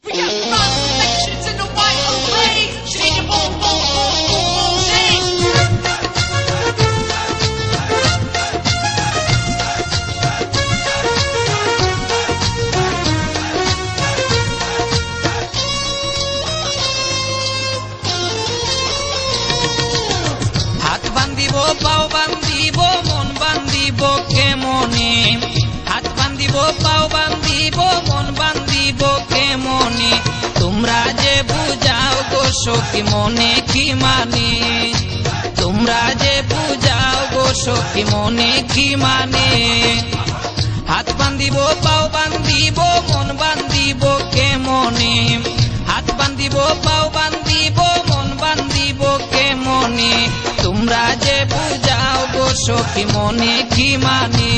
We got rhymes and sections in the white array. Shake it, boom, boom, boom, boom, boom, shake. হাত বান্ধিব পাও বান্ধিব মন বান্ধিব কেমনে হাত বান্ধিব পাও বান্ধিব মন বান্ধিব কেমনে তোমরা যে বুঝাও গো সখী মনে কি মানে তোমরা যে বুঝাও গো সখী মনে কি মানে হাত বান্ধিব পাও বান্ধিব মন বান্ধিব কেমনে হাত বান্ধিব পাও বান্ধিব মন বান্ধিব কেমনে তোমরা যে বুঝাও গো সখী মনে কি মানে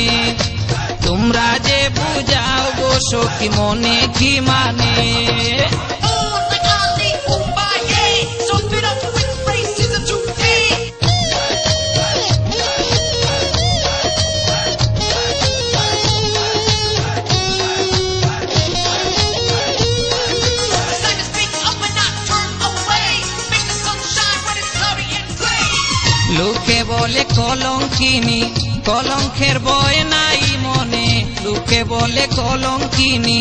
তোমরা যে বুঝাও গো সখী মনে কি মানে On like Ali Umbaye. So spit up with racism today. It's time to speak up and not turn away. Make the sun shine when it's cloudy and gray. লোকে বলে কলঙ্কিনী কলঙ্কের বয় নাই মনে লোকে বলে কলঙ্কিনী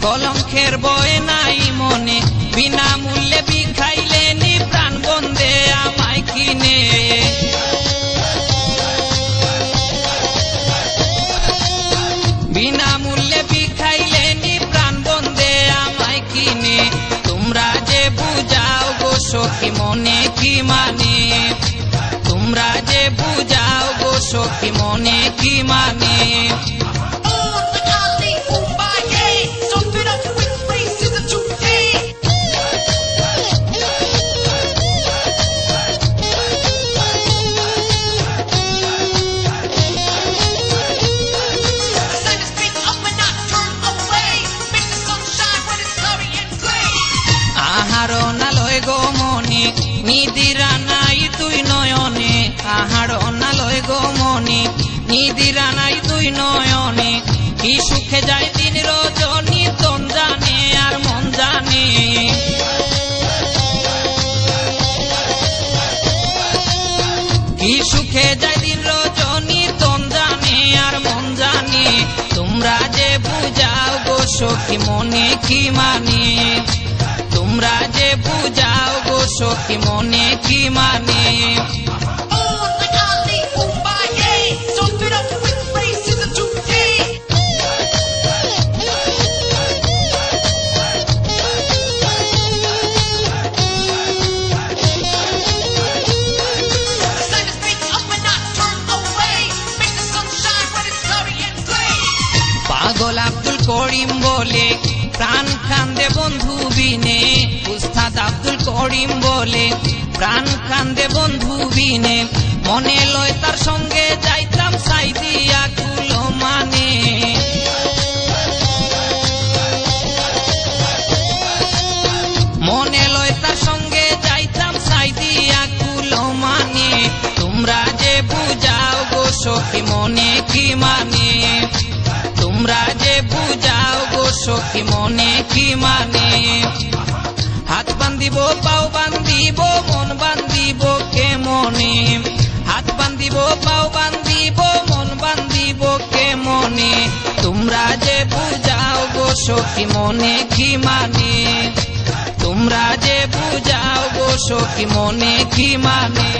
কলঙ্কের বয় নাই মনে বিনামূল্যে বিখাইলে নি প্রাণ বন্দে আমায় কিনে বিনামূল্যে বিখাইলে নি প্রাণ বন্দে আমায় কিনে তোমরা যে বুঝাও গো সখী মনে কি মানে তোমরা যে বুঝাও গো সখী মনে কি মানে On like Ali Umbaye. So spit up with racism today. It's time to speak up and not turn away. Make the sun shine when it's cloudy and gray. আহারো নালয় গো মনি নিদিরা নাই তুই নয়নে আহারো নালয় গো মনি নিদিরা নাই তুই নয়নে কি সুখে যায় দিন রজনী তন জানে আর মন জানে কি সুখে যায় দিন রজনী তন জানে আর মন জানে তোমরা যে বুঝাও গো সখী মনে কি মানে তোমরা যে বুঝাও গো সখী মনে কি মানে On like Ali Umbaye. So spit up with racism today. It's time to speak up and not turn away. Make the sun shine when it's cloudy and gray. পাগল আব্দুল করিম বলে প্রাণ কান্দে বন্ধু বিনে উস্তাদ আব্দুল করিম বলে প্রাণ কান্দে বন্ধু বিনে মনে লয় তার সঙ্গে যাইতাম সাইদিয়া কুলো মানে মনে লয় তার সঙ্গে যাইতাম সাইদিয়া কুলো মানে তোমরা যে বুঝাও গো সখী মনে কি মানে তোমরা যে বুঝাও গো সখী মনে কি মানে হাত বান্ধিব পাও বান্ধিব মন বান্ধিব কেমনে হাত বান্ধিব পাও বান্ধিব মন বান্ধিব কেমনে তোমরা যে বুঝাও গো সখী মনে কি মানে তোমরা যে বুঝাও গো সখী মনে কি মানে